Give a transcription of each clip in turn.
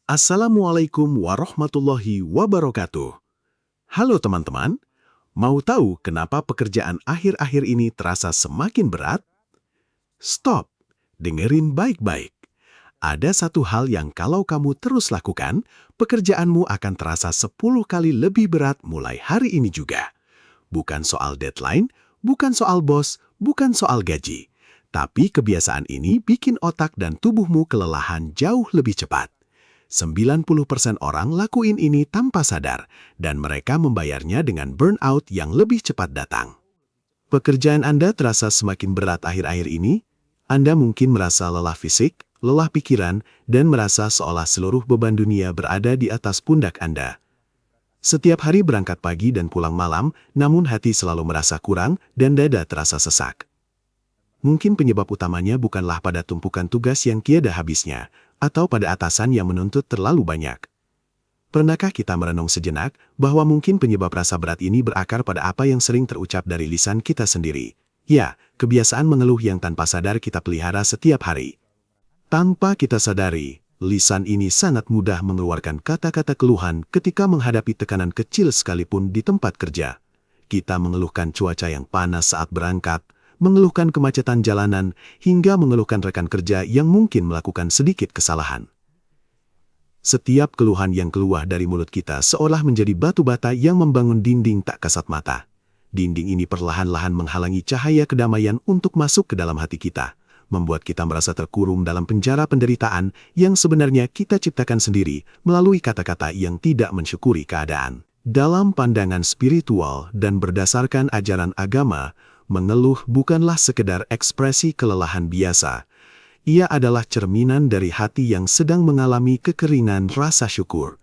Assalamualaikum warahmatullahi wabarakatuh. Halo teman-teman, mau tahu kenapa pekerjaan akhir-akhir ini terasa semakin berat? Stop, dengerin baik-baik. Ada satu hal yang kalau kamu terus lakukan, pekerjaanmu akan terasa 10 kali lebih berat mulai hari ini juga. Bukan soal deadline, bukan soal bos, bukan soal gaji. Tapi kebiasaan ini bikin otak dan tubuhmu kelelahan jauh lebih cepat. 90% orang lakuin ini tanpa sadar, dan mereka membayarnya dengan burnout yang lebih cepat datang. Pekerjaan Anda terasa semakin berat akhir-akhir ini? Anda mungkin merasa lelah fisik, lelah pikiran, dan merasa seolah seluruh beban dunia berada di atas pundak Anda. Setiap hari berangkat pagi dan pulang malam, namun hati selalu merasa kurang dan dada terasa sesak. Mungkin penyebab utamanya bukanlah pada tumpukan tugas yang tiada habisnya, atau pada atasan yang menuntut terlalu banyak. Pernahkah kita merenung sejenak bahwa mungkin penyebab rasa berat ini berakar pada apa yang sering terucap dari lisan kita sendiri? Ya, kebiasaan mengeluh yang tanpa sadar kita pelihara setiap hari. Tanpa kita sadari, lisan ini sangat mudah mengeluarkan kata-kata keluhan ketika menghadapi tekanan kecil sekalipun di tempat kerja. Kita mengeluhkan cuaca yang panas saat berangkat, mengeluhkan kemacetan jalanan, hingga mengeluhkan rekan kerja yang mungkin melakukan sedikit kesalahan. Setiap keluhan yang keluar dari mulut kita seolah menjadi batu bata yang membangun dinding tak kasat mata. Dinding ini perlahan-lahan menghalangi cahaya kedamaian untuk masuk ke dalam hati kita, membuat kita merasa terkurung dalam penjara penderitaan yang sebenarnya kita ciptakan sendiri melalui kata-kata yang tidak mensyukuri keadaan. Dalam pandangan spiritual dan berdasarkan ajaran agama, mengeluh bukanlah sekedar ekspresi kelelahan biasa. Ia adalah cerminan dari hati yang sedang mengalami kekeringan rasa syukur.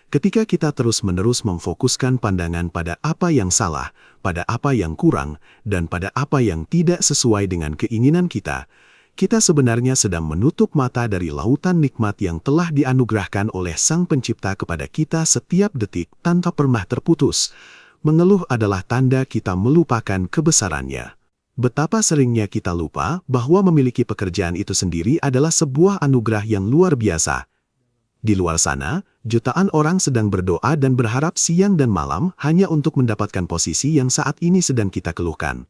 Ketika kita terus-menerus memfokuskan pandangan pada apa yang salah, pada apa yang kurang, dan pada apa yang tidak sesuai dengan keinginan kita, kita sebenarnya sedang menutup mata dari lautan nikmat yang telah dianugerahkan oleh Sang Pencipta kepada kita setiap detik tanpa pernah terputus. Mengeluh adalah tanda kita melupakan kebesarannya. Betapa seringnya kita lupa bahwa memiliki pekerjaan itu sendiri adalah sebuah anugerah yang luar biasa. Di luar sana, jutaan orang sedang berdoa dan berharap siang dan malam hanya untuk mendapatkan posisi yang saat ini sedang kita keluhkan.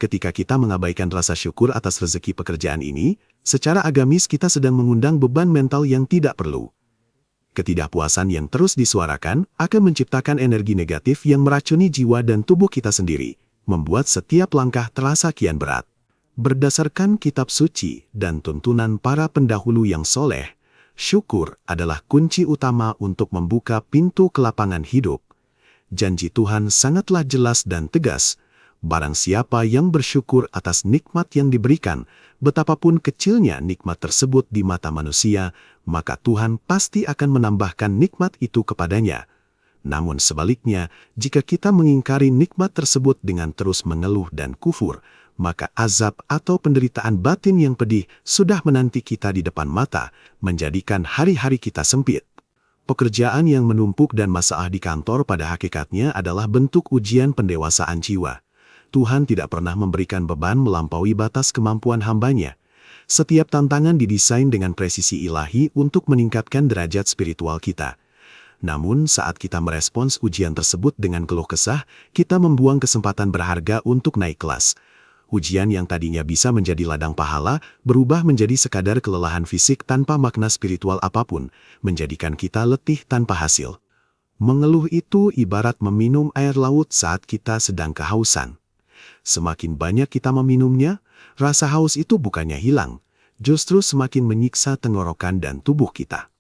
Ketika kita mengabaikan rasa syukur atas rezeki pekerjaan ini, secara agamis kita sedang mengundang beban mental yang tidak perlu. Ketidakpuasan yang terus disuarakan akan menciptakan energi negatif yang meracuni jiwa dan tubuh kita sendiri, membuat setiap langkah terasa kian berat. Berdasarkan kitab suci dan tuntunan para pendahulu yang soleh, syukur adalah kunci utama untuk membuka pintu kelapangan hidup. Janji Tuhan sangatlah jelas dan tegas. Barang siapa yang bersyukur atas nikmat yang diberikan, betapapun kecilnya nikmat tersebut di mata manusia, maka Tuhan pasti akan menambahkan nikmat itu kepadanya. Namun sebaliknya, jika kita mengingkari nikmat tersebut dengan terus mengeluh dan kufur, maka azab atau penderitaan batin yang pedih sudah menanti kita di depan mata, menjadikan hari-hari kita sempit. Pekerjaan yang menumpuk dan masalah di kantor pada hakikatnya adalah bentuk ujian pendewasaan jiwa. Tuhan tidak pernah memberikan beban melampaui batas kemampuan hamba-Nya. Setiap tantangan didesain dengan presisi ilahi untuk meningkatkan derajat spiritual kita. Namun saat kita merespons ujian tersebut dengan keluh kesah, kita membuang kesempatan berharga untuk naik kelas. Ujian yang tadinya bisa menjadi ladang pahala, berubah menjadi sekadar kelelahan fisik tanpa makna spiritual apapun, menjadikan kita letih tanpa hasil. Mengeluh itu ibarat meminum air laut saat kita sedang kehausan. Semakin banyak kita meminumnya, rasa haus itu bukannya hilang, justru semakin menyiksa tenggorokan dan tubuh kita.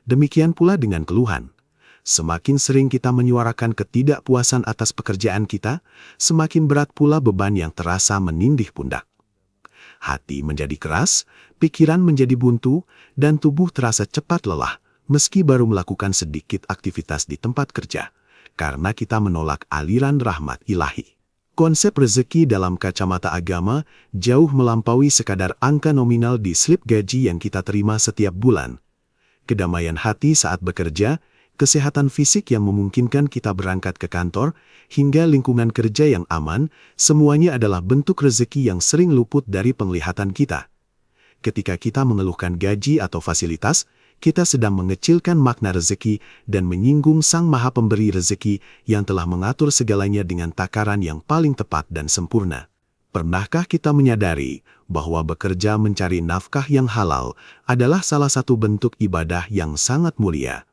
Demikian pula dengan keluhan. Semakin sering kita menyuarakan ketidakpuasan atas pekerjaan kita, semakin berat pula beban yang terasa menindih pundak. Hati menjadi keras, pikiran menjadi buntu, dan tubuh terasa cepat lelah, meski baru melakukan sedikit aktivitas di tempat kerja, karena kita menolak aliran rahmat ilahi. Konsep rezeki dalam kacamata agama jauh melampaui sekadar angka nominal di slip gaji yang kita terima setiap bulan. Kedamaian hati saat bekerja, kesehatan fisik yang memungkinkan kita berangkat ke kantor, hingga lingkungan kerja yang aman, semuanya adalah bentuk rezeki yang sering luput dari penglihatan kita. Ketika kita mengeluhkan gaji atau fasilitas, kita sedang mengecilkan makna rezeki dan menyinggung Sang Maha Pemberi rezeki yang telah mengatur segalanya dengan takaran yang paling tepat dan sempurna. Pernahkah kita menyadari bahwa bekerja mencari nafkah yang halal adalah salah satu bentuk ibadah yang sangat mulia?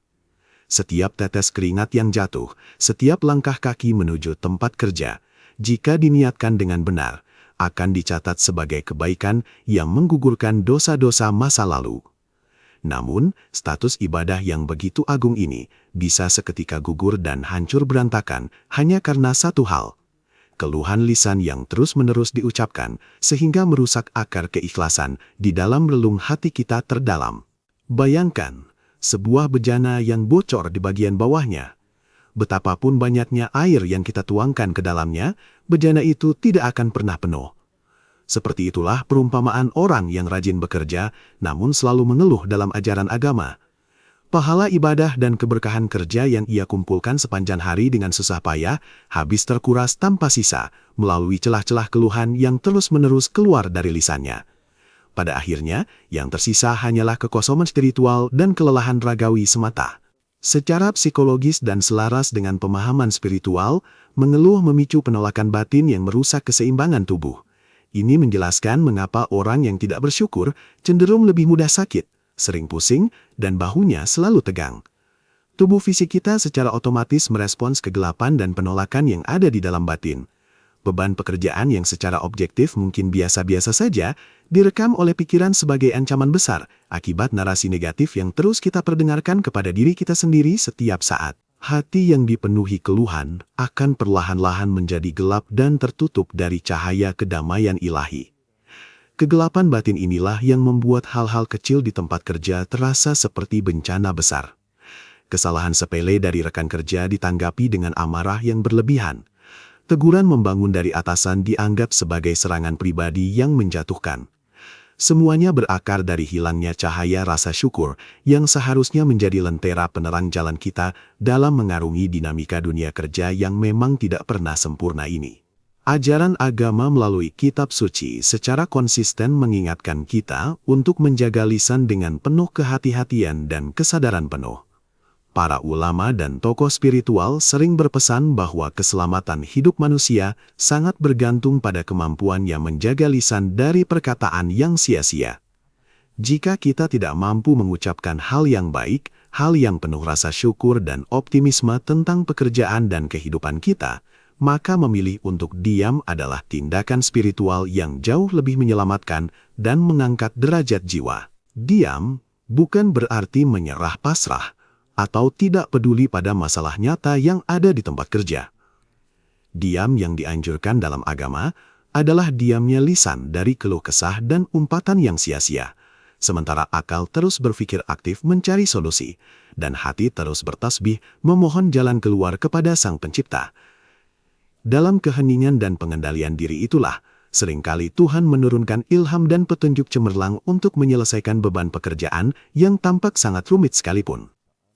Setiap tetes keringat yang jatuh, setiap langkah kaki menuju tempat kerja, jika diniatkan dengan benar, akan dicatat sebagai kebaikan yang menggugurkan dosa-dosa masa lalu. Namun, status ibadah yang begitu agung ini bisa seketika gugur dan hancur berantakan hanya karena satu hal: keluhan lisan yang terus-menerus diucapkan sehingga merusak akar keikhlasan di dalam relung hati kita terdalam. Bayangkan, sebuah bejana yang bocor di bagian bawahnya. Betapapun banyaknya air yang kita tuangkan ke dalamnya, bejana itu tidak akan pernah penuh. Seperti itulah perumpamaan orang yang rajin bekerja, namun selalu mengeluh dalam ajaran agama. Pahala ibadah dan keberkahan kerja yang ia kumpulkan sepanjang hari dengan susah payah, habis terkuras tanpa sisa, melalui celah-celah keluhan yang terus-menerus keluar dari lisannya. Pada akhirnya, yang tersisa hanyalah kekosongan spiritual dan kelelahan ragawi semata. Secara psikologis dan selaras dengan pemahaman spiritual, mengeluh memicu penolakan batin yang merusak keseimbangan tubuh. Ini menjelaskan mengapa orang yang tidak bersyukur cenderung lebih mudah sakit, sering pusing, dan bahunya selalu tegang. Tubuh fisik kita secara otomatis merespons kegelapan dan penolakan yang ada di dalam batin. Beban pekerjaan yang secara objektif mungkin biasa-biasa saja, direkam oleh pikiran sebagai ancaman besar akibat narasi negatif yang terus kita perdengarkan kepada diri kita sendiri setiap saat. Hati yang dipenuhi keluhan akan perlahan-lahan menjadi gelap dan tertutup dari cahaya kedamaian ilahi. Kegelapan batin inilah yang membuat hal-hal kecil di tempat kerja terasa seperti bencana besar. Kesalahan sepele dari rekan kerja ditanggapi dengan amarah yang berlebihan. Teguran membangun dari atasan dianggap sebagai serangan pribadi yang menjatuhkan. Semuanya berakar dari hilangnya cahaya rasa syukur yang seharusnya menjadi lentera penerang jalan kita dalam mengarungi dinamika dunia kerja yang memang tidak pernah sempurna ini. Ajaran agama melalui kitab suci secara konsisten mengingatkan kita untuk menjaga lisan dengan penuh kehati-hatian dan kesadaran penuh. Para ulama dan tokoh spiritual sering berpesan bahwa keselamatan hidup manusia sangat bergantung pada kemampuannya menjaga lisan dari perkataan yang sia-sia. Jika kita tidak mampu mengucapkan hal yang baik, hal yang penuh rasa syukur dan optimisme tentang pekerjaan dan kehidupan kita, maka memilih untuk diam adalah tindakan spiritual yang jauh lebih menyelamatkan dan mengangkat derajat jiwa. Diam bukan berarti menyerah pasrah atau tidak peduli pada masalah nyata yang ada di tempat kerja. Diam yang dianjurkan dalam agama adalah diamnya lisan dari keluh kesah dan umpatan yang sia-sia, sementara akal terus berpikir aktif mencari solusi, dan hati terus bertasbih memohon jalan keluar kepada Sang Pencipta. Dalam keheningan dan pengendalian diri itulah, seringkali Tuhan menurunkan ilham dan petunjuk cemerlang untuk menyelesaikan beban pekerjaan yang tampak sangat rumit sekalipun.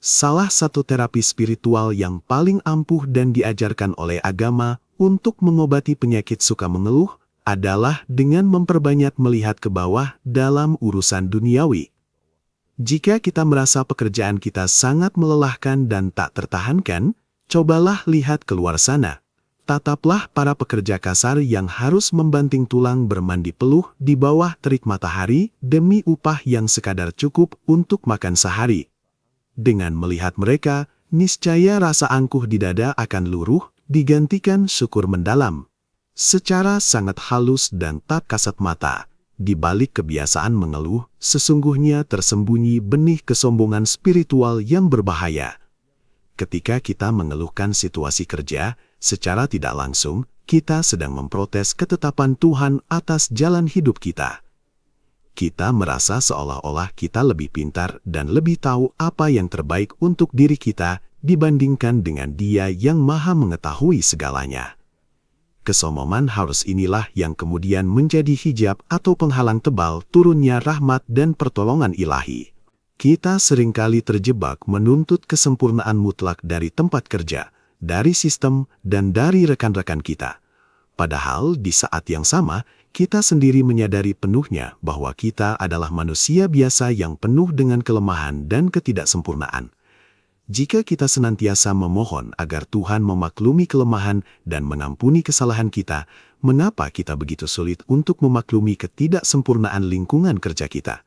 Salah satu terapi spiritual yang paling ampuh dan diajarkan oleh agama untuk mengobati penyakit suka mengeluh adalah dengan memperbanyak melihat ke bawah dalam urusan duniawi. Jika kita merasa pekerjaan kita sangat melelahkan dan tak tertahankan, cobalah lihat keluar sana. Tataplah para pekerja kasar yang harus membanting tulang bermandi peluh di bawah terik matahari demi upah yang sekadar cukup untuk makan sehari. Dengan melihat mereka, niscaya rasa angkuh di dada akan luruh, digantikan syukur mendalam. Secara sangat halus dan tak kasat mata, di balik kebiasaan mengeluh, sesungguhnya tersembunyi benih kesombongan spiritual yang berbahaya. Ketika kita mengeluhkan situasi kerja, secara tidak langsung, kita sedang memprotes ketetapan Tuhan atas jalan hidup kita. Kita merasa seolah-olah kita lebih pintar dan lebih tahu apa yang terbaik untuk diri kita dibandingkan dengan Dia yang Maha Mengetahui segalanya. Kesombongan harus inilah yang kemudian menjadi hijab atau penghalang tebal turunnya rahmat dan pertolongan ilahi. Kita seringkali terjebak menuntut kesempurnaan mutlak dari tempat kerja, dari sistem, dan dari rekan-rekan kita. Padahal di saat yang sama, kita sendiri menyadari penuhnya bahwa kita adalah manusia biasa yang penuh dengan kelemahan dan ketidaksempurnaan. Jika kita senantiasa memohon agar Tuhan memaklumi kelemahan dan mengampuni kesalahan kita, mengapa kita begitu sulit untuk memaklumi ketidaksempurnaan lingkungan kerja kita?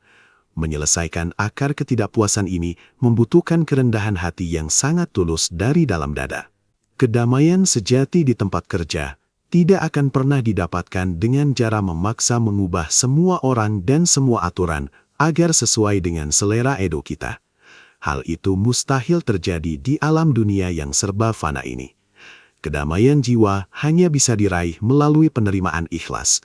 Menyelesaikan akar ketidakpuasan ini membutuhkan kerendahan hati yang sangat tulus dari dalam dada. Kedamaian sejati di tempat kerja tidak akan pernah didapatkan dengan cara memaksa mengubah semua orang dan semua aturan agar sesuai dengan selera ego kita. Hal itu mustahil terjadi di alam dunia yang serba fana ini. Kedamaian jiwa hanya bisa diraih melalui penerimaan ikhlas.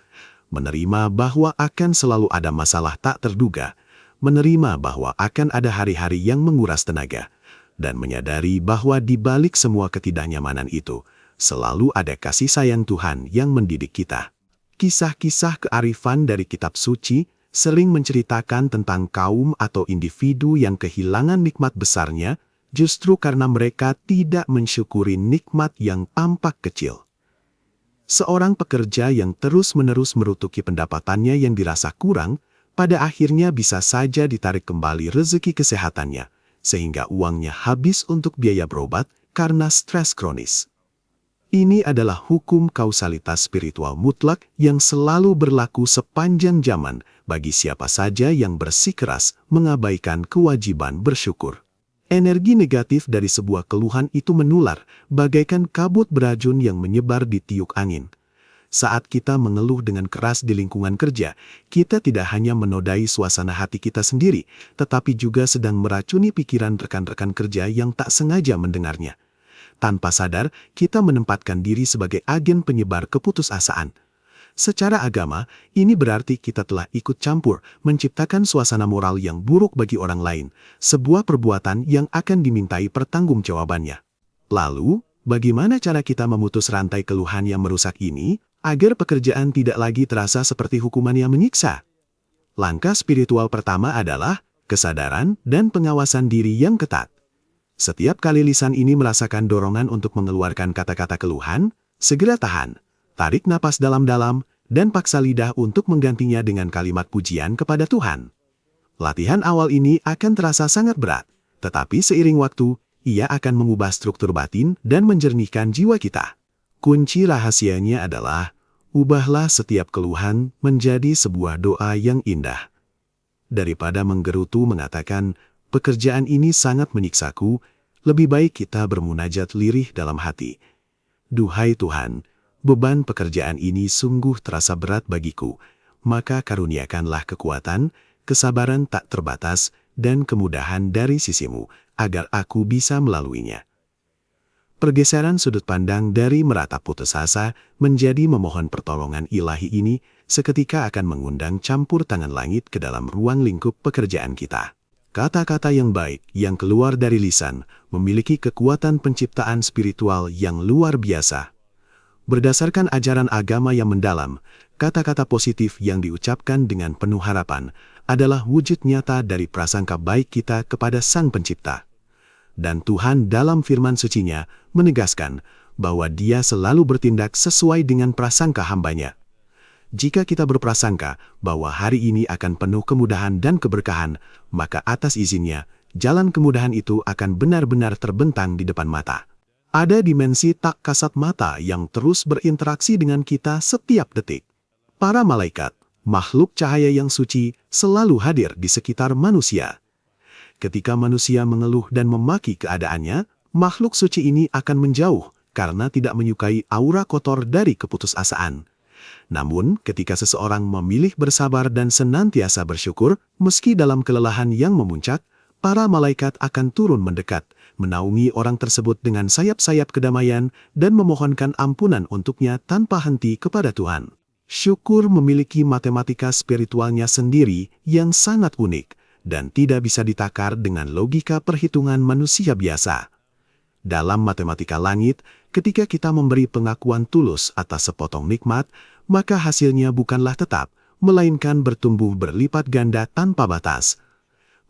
Menerima bahwa akan selalu ada masalah tak terduga, menerima bahwa akan ada hari-hari yang menguras tenaga, dan menyadari bahwa di balik semua ketidaknyamanan itu, selalu ada kasih sayang Tuhan yang mendidik kita. Kisah-kisah kearifan dari kitab suci sering menceritakan tentang kaum atau individu yang kehilangan nikmat besarnya justru karena mereka tidak mensyukuri nikmat yang tampak kecil. Seorang pekerja yang terus-menerus merutuki pendapatannya yang dirasa kurang, pada akhirnya bisa saja ditarik kembali rezeki kesehatannya, sehingga uangnya habis untuk biaya berobat karena stres kronis. Ini adalah hukum kausalitas spiritual mutlak yang selalu berlaku sepanjang zaman bagi siapa saja yang bersikeras mengabaikan kewajiban bersyukur. Energi negatif dari sebuah keluhan itu menular bagaikan kabut beracun yang menyebar di tiuk angin. Saat kita mengeluh dengan keras di lingkungan kerja, kita tidak hanya menodai suasana hati kita sendiri, tetapi juga sedang meracuni pikiran rekan-rekan kerja yang tak sengaja mendengarnya. Tanpa sadar, kita menempatkan diri sebagai agen penyebar keputusasaan. Secara agama, ini berarti kita telah ikut campur, menciptakan suasana moral yang buruk bagi orang lain, sebuah perbuatan yang akan dimintai pertanggungjawabannya. Lalu, bagaimana cara kita memutus rantai keluhan yang merusak ini, agar pekerjaan tidak lagi terasa seperti hukuman yang menyiksa? Langkah spiritual pertama adalah kesadaran dan pengawasan diri yang ketat. Setiap kali lisan ini merasakan dorongan untuk mengeluarkan kata-kata keluhan, segera tahan, tarik napas dalam-dalam, dan paksa lidah untuk menggantinya dengan kalimat pujian kepada Tuhan. Latihan awal ini akan terasa sangat berat, tetapi seiring waktu, ia akan mengubah struktur batin dan menjernihkan jiwa kita. Kunci rahasianya adalah, ubahlah setiap keluhan menjadi sebuah doa yang indah. Daripada menggerutu mengatakan, pekerjaan ini sangat menyiksaku, lebih baik kita bermunajat lirih dalam hati. Duhai Tuhan, beban pekerjaan ini sungguh terasa berat bagiku, maka karuniakanlah kekuatan, kesabaran tak terbatas, dan kemudahan dari sisimu, agar aku bisa melaluinya. Pergeseran sudut pandang dari meratap putus asa menjadi memohon pertolongan ilahi ini seketika akan mengundang campur tangan langit ke dalam ruang lingkup pekerjaan kita. Kata-kata yang baik yang keluar dari lisan memiliki kekuatan penciptaan spiritual yang luar biasa. Berdasarkan ajaran agama yang mendalam, kata-kata positif yang diucapkan dengan penuh harapan adalah wujud nyata dari prasangka baik kita kepada Sang Pencipta. Dan Tuhan dalam firman sucinya menegaskan bahwa Dia selalu bertindak sesuai dengan prasangka hamba-Nya. Jika kita berprasangka bahwa hari ini akan penuh kemudahan dan keberkahan, maka atas izinnya, jalan kemudahan itu akan benar-benar terbentang di depan mata. Ada dimensi tak kasat mata yang terus berinteraksi dengan kita setiap detik. Para malaikat, makhluk cahaya yang suci, selalu hadir di sekitar manusia. Ketika manusia mengeluh dan memaki keadaannya, makhluk suci ini akan menjauh karena tidak menyukai aura kotor dari keputusasaan. Namun, ketika seseorang memilih bersabar dan senantiasa bersyukur, meski dalam kelelahan yang memuncak, para malaikat akan turun mendekat, menaungi orang tersebut dengan sayap-sayap kedamaian dan memohonkan ampunan untuknya tanpa henti kepada Tuhan. Syukur memiliki matematika spiritualnya sendiri yang sangat unik dan tidak bisa ditakar dengan logika perhitungan manusia biasa. Dalam matematika langit, ketika kita memberi pengakuan tulus atas sepotong nikmat, maka hasilnya bukanlah tetap, melainkan bertumbuh berlipat ganda tanpa batas.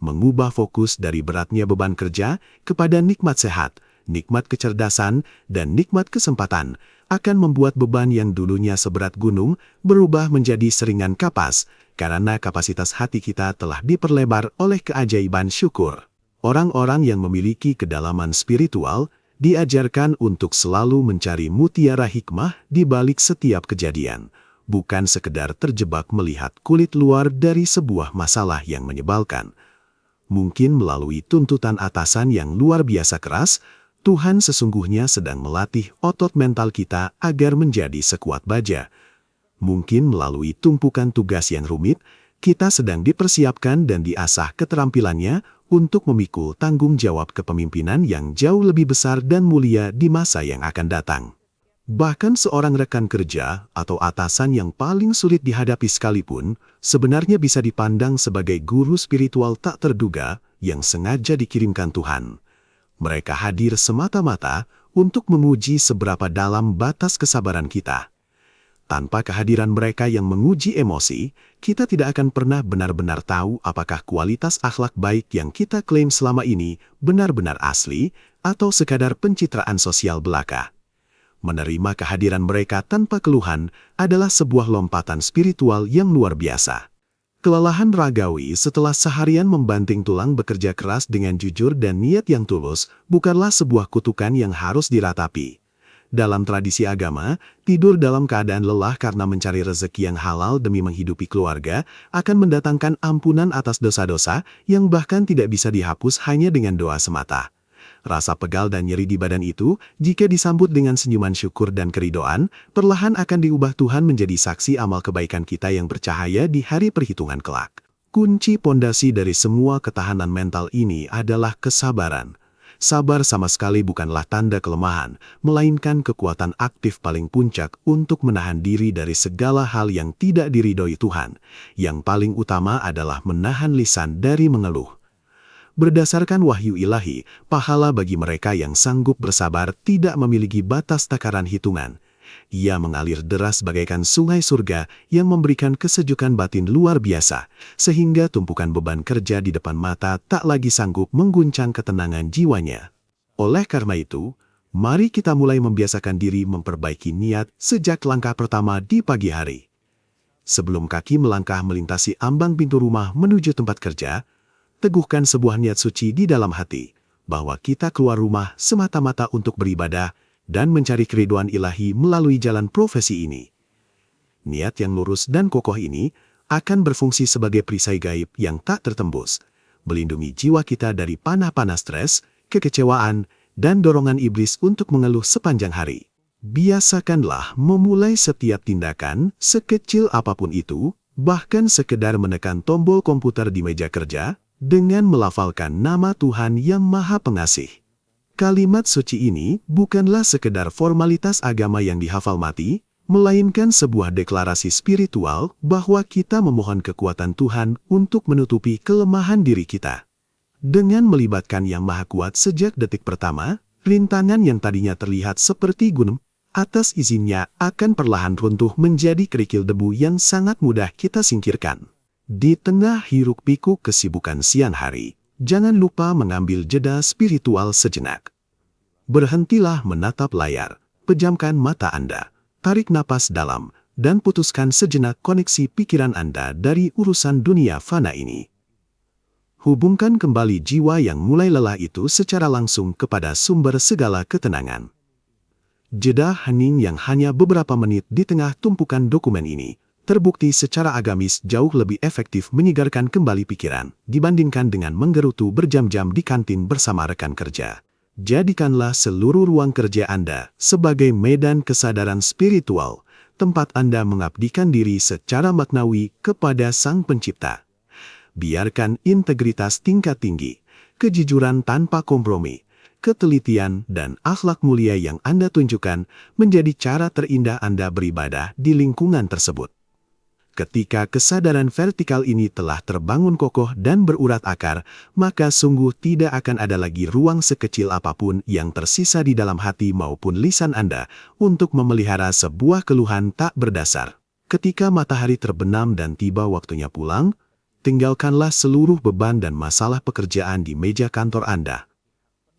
Mengubah fokus dari beratnya beban kerja kepada nikmat sehat, nikmat kecerdasan, dan nikmat kesempatan akan membuat beban yang dulunya seberat gunung berubah menjadi seringan kapas, karena kapasitas hati kita telah diperlebar oleh keajaiban syukur. Orang-orang yang memiliki kedalaman spiritual diajarkan untuk selalu mencari mutiara hikmah di balik setiap kejadian, bukan sekedar terjebak melihat kulit luar dari sebuah masalah yang menyebalkan. Mungkin melalui tuntutan atasan yang luar biasa keras, Tuhan sesungguhnya sedang melatih otot mental kita agar menjadi sekuat baja. Mungkin melalui tumpukan tugas yang rumit, kita sedang dipersiapkan dan diasah keterampilannya untuk memikul tanggung jawab kepemimpinan yang jauh lebih besar dan mulia di masa yang akan datang. Bahkan seorang rekan kerja atau atasan yang paling sulit dihadapi sekalipun, sebenarnya bisa dipandang sebagai guru spiritual tak terduga yang sengaja dikirimkan Tuhan. Mereka hadir semata-mata untuk menguji seberapa dalam batas kesabaran kita. Tanpa kehadiran mereka yang menguji emosi, kita tidak akan pernah benar-benar tahu apakah kualitas akhlak baik yang kita klaim selama ini benar-benar asli atau sekadar pencitraan sosial belaka. Menerima kehadiran mereka tanpa keluhan adalah sebuah lompatan spiritual yang luar biasa. Kelelahan ragawi setelah seharian membanting tulang bekerja keras dengan jujur dan niat yang tulus bukanlah sebuah kutukan yang harus diratapi. Dalam tradisi agama, tidur dalam keadaan lelah karena mencari rezeki yang halal demi menghidupi keluarga akan mendatangkan ampunan atas dosa-dosa yang bahkan tidak bisa dihapus hanya dengan doa semata. Rasa pegal dan nyeri di badan itu, jika disambut dengan senyuman syukur dan keridoan, perlahan akan diubah Tuhan menjadi saksi amal kebaikan kita yang bercahaya di hari perhitungan kelak. Kunci pondasi dari semua ketahanan mental ini adalah kesabaran. Sabar sama sekali bukanlah tanda kelemahan, melainkan kekuatan aktif paling puncak untuk menahan diri dari segala hal yang tidak diridhoi Tuhan. Yang paling utama adalah menahan lisan dari mengeluh. Berdasarkan wahyu ilahi, pahala bagi mereka yang sanggup bersabar tidak memiliki batas takaran hitungan. Ia mengalir deras bagaikan sungai surga yang memberikan kesejukan batin luar biasa, sehingga tumpukan beban kerja di depan mata tak lagi sanggup mengguncang ketenangan jiwanya. Oleh karena itu, mari kita mulai membiasakan diri memperbaiki niat sejak langkah pertama di pagi hari. Sebelum kaki melangkah melintasi ambang pintu rumah menuju tempat kerja, teguhkan sebuah niat suci di dalam hati, bahwa kita keluar rumah semata-mata untuk beribadah dan mencari keriduan ilahi melalui jalan profesi ini. Niat yang lurus dan kokoh ini akan berfungsi sebagai perisai gaib yang tak tertembus, melindungi jiwa kita dari panah-panah stres, kekecewaan, dan dorongan iblis untuk mengeluh sepanjang hari. Biasakanlah memulai setiap tindakan, sekecil apapun itu, bahkan sekedar menekan tombol komputer di meja kerja, dengan melafalkan nama Tuhan yang Maha Pengasih. Kalimat suci ini bukanlah sekedar formalitas agama yang dihafal mati, melainkan sebuah deklarasi spiritual bahwa kita memohon kekuatan Tuhan untuk menutupi kelemahan diri kita. Dengan melibatkan Yang Maha Kuat sejak detik pertama, rintangan yang tadinya terlihat seperti gunung, atas izinnya akan perlahan runtuh menjadi kerikil debu yang sangat mudah kita singkirkan. Di tengah hiruk-pikuk kesibukan siang hari, jangan lupa mengambil jeda spiritual sejenak. Berhentilah menatap layar, pejamkan mata Anda, tarik napas dalam, dan putuskan sejenak koneksi pikiran Anda dari urusan dunia fana ini. Hubungkan kembali jiwa yang mulai lelah itu secara langsung kepada sumber segala ketenangan. Jeda hening yang hanya beberapa menit di tengah tumpukan dokumen ini terbukti secara agamis jauh lebih efektif menyegarkan kembali pikiran dibandingkan dengan menggerutu berjam-jam di kantin bersama rekan kerja. Jadikanlah seluruh ruang kerja Anda sebagai medan kesadaran spiritual, tempat Anda mengabdikan diri secara maknawi kepada Sang Pencipta. Biarkan integritas tingkat tinggi, kejujuran tanpa kompromi, ketelitian dan akhlak mulia yang Anda tunjukkan menjadi cara terindah Anda beribadah di lingkungan tersebut. Ketika kesadaran vertikal ini telah terbangun kokoh dan berurat akar, maka sungguh tidak akan ada lagi ruang sekecil apapun yang tersisa di dalam hati maupun lisan Anda untuk memelihara sebuah keluhan tak berdasar. Ketika matahari terbenam dan tiba waktunya pulang, tinggalkanlah seluruh beban dan masalah pekerjaan di meja kantor Anda.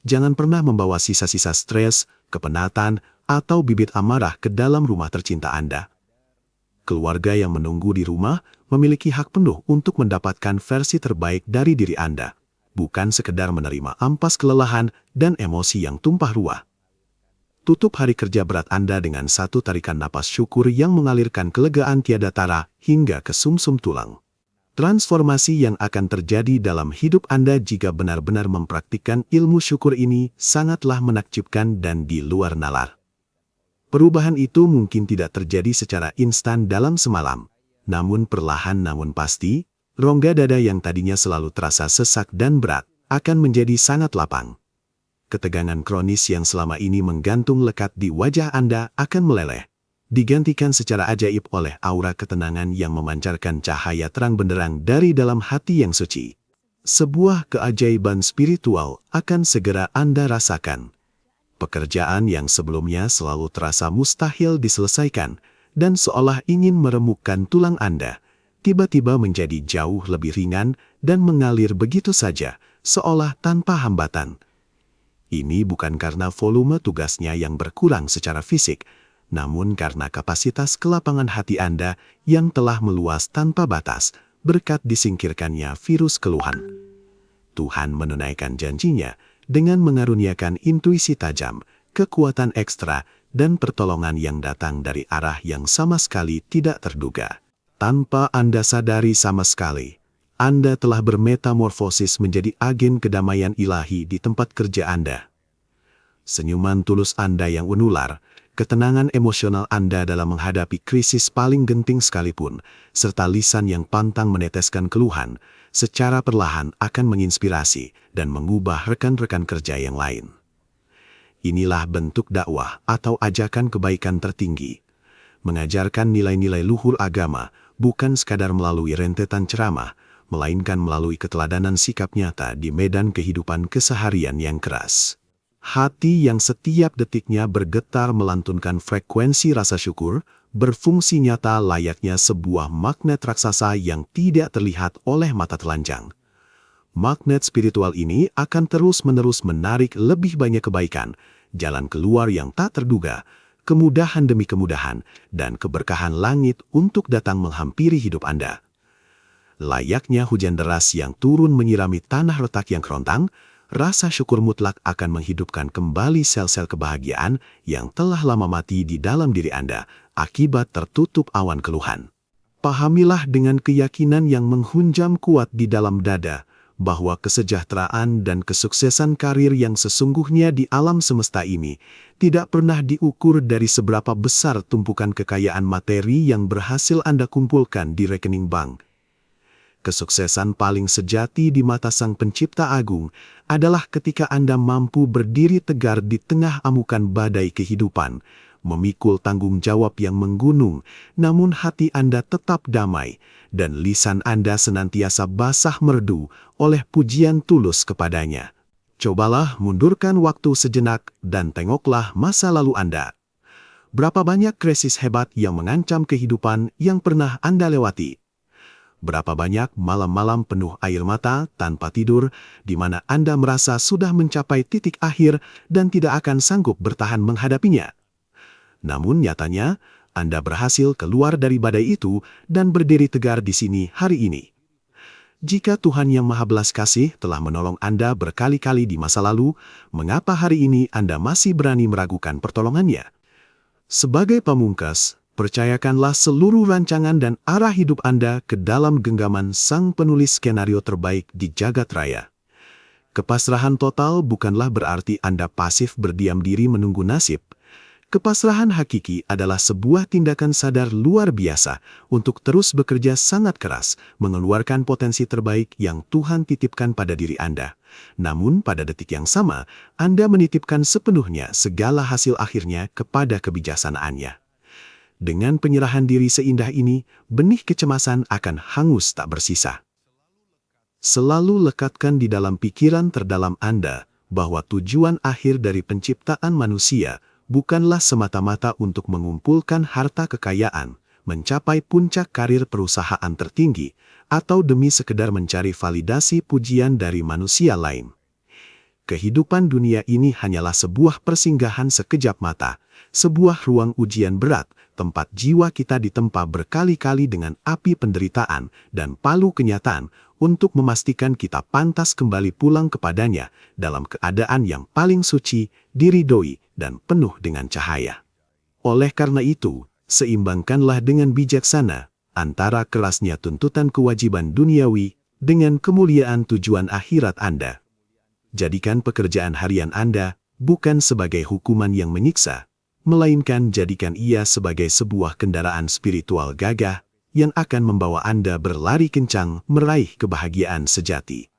Jangan pernah membawa sisa-sisa stres, kepenatan, atau bibit amarah ke dalam rumah tercinta Anda. Keluarga yang menunggu di rumah memiliki hak penuh untuk mendapatkan versi terbaik dari diri Anda, bukan sekedar menerima ampas kelelahan dan emosi yang tumpah ruah. Tutup hari kerja berat Anda dengan satu tarikan napas syukur yang mengalirkan kelegaan tiada tara hingga ke sumsum tulang. Transformasi yang akan terjadi dalam hidup Anda jika benar-benar mempraktikkan ilmu syukur ini sangatlah menakjubkan dan di luar nalar. Perubahan itu mungkin tidak terjadi secara instan dalam semalam, namun perlahan namun pasti, rongga dada yang tadinya selalu terasa sesak dan berat akan menjadi sangat lapang. Ketegangan kronis yang selama ini menggantung lekat di wajah Anda akan meleleh, digantikan secara ajaib oleh aura ketenangan yang memancarkan cahaya terang benderang dari dalam hati yang suci. Sebuah keajaiban spiritual akan segera Anda rasakan. Pekerjaan yang sebelumnya selalu terasa mustahil diselesaikan dan seolah ingin meremukkan tulang Anda, tiba-tiba menjadi jauh lebih ringan dan mengalir begitu saja, seolah tanpa hambatan. Ini bukan karena volume tugasnya yang berkurang secara fisik, namun karena kapasitas kelapangan hati Anda yang telah meluas tanpa batas berkat disingkirkannya virus keluhan. Tuhan menunaikan janjinya dengan mengaruniakan intuisi tajam, kekuatan ekstra, dan pertolongan yang datang dari arah yang sama sekali tidak terduga. Tanpa Anda sadari sama sekali, Anda telah bermetamorfosis menjadi agen kedamaian ilahi di tempat kerja Anda. Senyuman tulus Anda yang menular, ketenangan emosional Anda dalam menghadapi krisis paling genting sekalipun, serta lisan yang pantang meneteskan keluhan, secara perlahan akan menginspirasi dan mengubah rekan-rekan kerja yang lain. Inilah bentuk dakwah atau ajakan kebaikan tertinggi. Mengajarkan nilai-nilai luhur agama bukan sekadar melalui rentetan ceramah, melainkan melalui keteladanan sikap nyata di medan kehidupan keseharian yang keras. Hati yang setiap detiknya bergetar melantunkan frekuensi rasa syukur, berfungsi nyata layaknya sebuah magnet raksasa yang tidak terlihat oleh mata telanjang. Magnet spiritual ini akan terus-menerus menarik lebih banyak kebaikan, jalan keluar yang tak terduga, kemudahan demi kemudahan, dan keberkahan langit untuk datang menghampiri hidup Anda. Layaknya hujan deras yang turun menyirami tanah retak yang kerontang, rasa syukur mutlak akan menghidupkan kembali sel-sel kebahagiaan yang telah lama mati di dalam diri Anda akibat tertutup awan keluhan. Pahamilah dengan keyakinan yang menghunjam kuat di dalam dada, bahwa kesejahteraan dan kesuksesan karir yang sesungguhnya di alam semesta ini tidak pernah diukur dari seberapa besar tumpukan kekayaan materi yang berhasil Anda kumpulkan di rekening bank. Kesuksesan paling sejati di mata Sang Pencipta Agung adalah ketika Anda mampu berdiri tegar di tengah amukan badai kehidupan, memikul tanggung jawab yang menggunung, namun hati Anda tetap damai, dan lisan Anda senantiasa basah merdu oleh pujian tulus kepadanya. Cobalah mundurkan waktu sejenak dan tengoklah masa lalu Anda. Berapa banyak krisis hebat yang mengancam kehidupan yang pernah Anda lewati? Berapa banyak malam-malam penuh air mata tanpa tidur, di mana Anda merasa sudah mencapai titik akhir dan tidak akan sanggup bertahan menghadapinya? Namun nyatanya, Anda berhasil keluar dari badai itu dan berdiri tegar di sini hari ini. Jika Tuhan yang Maha Belas Kasih telah menolong Anda berkali-kali di masa lalu, mengapa hari ini Anda masih berani meragukan pertolongannya? Sebagai pamungkas, percayakanlah seluruh rancangan dan arah hidup Anda ke dalam genggaman Sang Penulis Skenario terbaik di jagat raya. Kepasrahan total bukanlah berarti Anda pasif berdiam diri menunggu nasib. Kepasrahan hakiki adalah sebuah tindakan sadar luar biasa untuk terus bekerja sangat keras, mengeluarkan potensi terbaik yang Tuhan titipkan pada diri Anda. Namun pada detik yang sama, Anda menitipkan sepenuhnya segala hasil akhirnya kepada kebijaksanaannya. Dengan penyerahan diri seindah ini, benih kecemasan akan hangus tak bersisa. Selalu lekatkan di dalam pikiran terdalam Anda bahwa tujuan akhir dari penciptaan manusia bukanlah semata-mata untuk mengumpulkan harta kekayaan, mencapai puncak karir perusahaan tertinggi, atau demi sekedar mencari validasi pujian dari manusia lain. kehidupan dunia ini hanyalah sebuah persinggahan sekejap mata, sebuah ruang ujian berat, tempat jiwa kita ditempa berkali-kali dengan api penderitaan dan palu kenyataan untuk memastikan kita pantas kembali pulang kepadanya dalam keadaan yang paling suci, diridhoi, dan penuh dengan cahaya. Oleh karena itu, seimbangkanlah dengan bijaksana antara kerasnya tuntutan kewajiban duniawi dengan kemuliaan tujuan akhirat Anda. Jadikan pekerjaan harian Anda bukan sebagai hukuman yang menyiksa, melainkan jadikan ia sebagai sebuah kendaraan spiritual gagah yang akan membawa Anda berlari kencang meraih kebahagiaan sejati.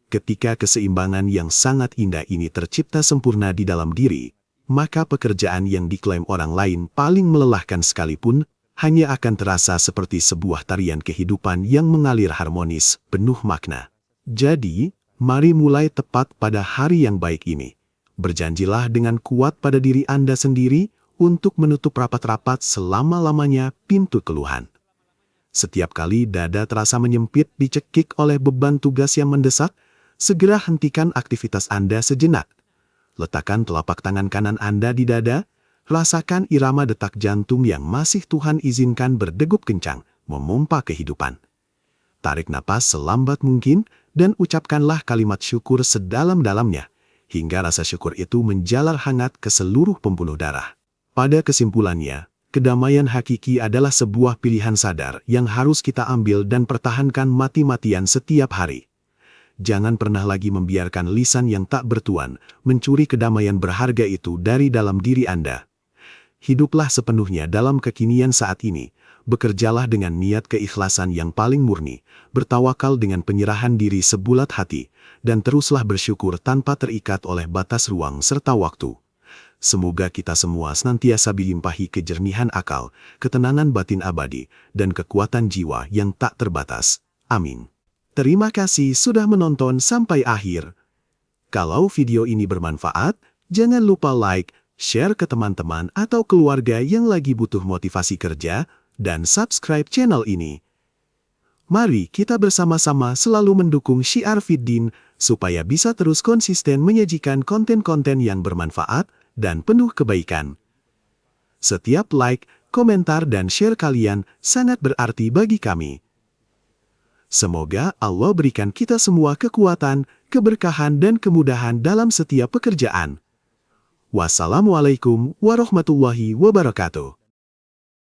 Ketika keseimbangan yang sangat indah ini tercipta sempurna di dalam diri, maka pekerjaan yang diklaim orang lain paling melelahkan sekalipun hanya akan terasa seperti sebuah tarian kehidupan yang mengalir harmonis, penuh makna. Jadi, mari mulai tepat pada hari yang baik ini. Berjanjilah dengan kuat pada diri Anda sendiri untuk menutup rapat-rapat selama-lamanya pintu keluhan. Setiap kali dada terasa menyempit dicekik oleh beban tugas yang mendesak, segera hentikan aktivitas Anda sejenak. Letakkan telapak tangan kanan Anda di dada, rasakan irama detak jantung yang masih Tuhan izinkan berdegup kencang, memompa kehidupan. Tarik napas selambat mungkin dan ucapkanlah kalimat syukur sedalam-dalamnya, hingga rasa syukur itu menjalar hangat ke seluruh pembuluh darah. Pada kesimpulannya, kedamaian hakiki adalah sebuah pilihan sadar yang harus kita ambil dan pertahankan mati-matian setiap hari. Jangan pernah lagi membiarkan lisan yang tak bertuan mencuri kedamaian berharga itu dari dalam diri Anda. Hiduplah sepenuhnya dalam kekinian saat ini, bekerjalah dengan niat keikhlasan yang paling murni, bertawakal dengan penyerahan diri sebulat hati, dan teruslah bersyukur tanpa terikat oleh batas ruang serta waktu. Semoga kita semua senantiasa dilimpahi kejernihan akal, ketenangan batin abadi, dan kekuatan jiwa yang tak terbatas. Amin. Terima kasih sudah menonton sampai akhir. Kalau video ini bermanfaat, jangan lupa like, share ke teman-teman atau keluarga yang lagi butuh motivasi kerja, dan subscribe channel ini. Mari kita bersama-sama selalu mendukung Syiar Fiddin supaya bisa terus konsisten menyajikan konten-konten yang bermanfaat dan penuh kebaikan. Setiap like, komentar, dan share kalian sangat berarti bagi kami. Semoga Allah berikan kita semua kekuatan, keberkahan, dan kemudahan dalam setiap pekerjaan. Wassalamualaikum warahmatullahi wabarakatuh.